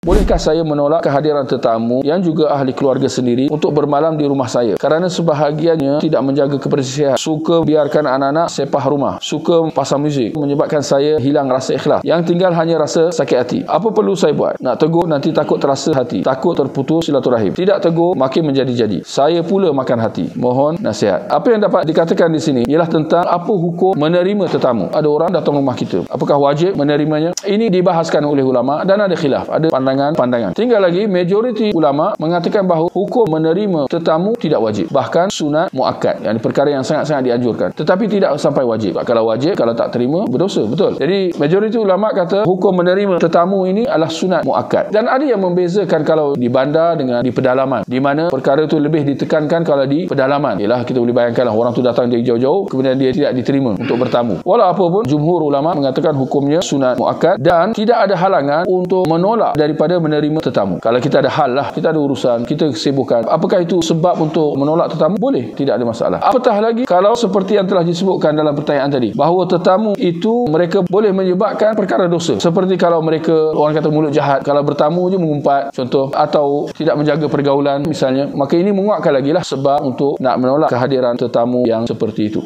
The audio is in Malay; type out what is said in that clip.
Bolehkah saya menolak kehadiran tetamu yang juga ahli keluarga sendiri untuk bermalam di rumah saya? Kerana sebahagiannya tidak menjaga kebersihan, suka biarkan anak-anak sepah rumah, suka pasang muzik, menyebabkan saya hilang rasa ikhlas. Yang tinggal hanya rasa sakit hati. Apa perlu saya buat? Nak tegur nanti takut terasa hati, takut terputus silaturahim. Tidak tegur makin menjadi-jadi. Saya pula makan hati. Mohon nasihat. Apa yang dapat dikatakan di sini ialah tentang apa hukum menerima tetamu. Ada orang datang rumah kita, apakah wajib menerimanya? Ini dibahaskan oleh ulama dan ada khilaf, ada pandangan. Tinggal lagi majoriti ulama mengatakan bahawa hukum menerima tetamu tidak wajib, bahkan sunat muakkad, yang perkara yang sangat-sangat dianjurkan, tetapi tidak sampai wajib. Kalau wajib, kalau tak terima berdosa, betul. Jadi majoriti ulama kata hukum menerima tetamu ini adalah sunat muakkad. Dan ada yang membezakan kalau di bandar dengan di pedalaman, di mana perkara itu lebih ditekankan. Kalau di pedalaman, ialah kita boleh bayangkanlah orang tu datang dari jauh-jauh, kemudian dia tidak diterima untuk bertamu. Walau apa pun, jumhur ulama mengatakan hukumnya sunat muakkad dan tidak ada halangan untuk menolak daripada menerima tetamu. Kalau kita ada hal lah, kita ada urusan, kita kesibukan, apakah itu sebab untuk menolak tetamu? Boleh, tidak ada masalah. Apatah lagi kalau seperti yang telah disebutkan dalam pertanyaan tadi, bahawa tetamu itu mereka boleh menyebabkan perkara dosa. Seperti kalau mereka, orang kata mulut jahat, kalau bertamu je mengumpat contoh, atau tidak menjaga pergaulan misalnya, maka ini menguatkan lagi lah sebab untuk nak menolak kehadiran tetamu yang seperti itu.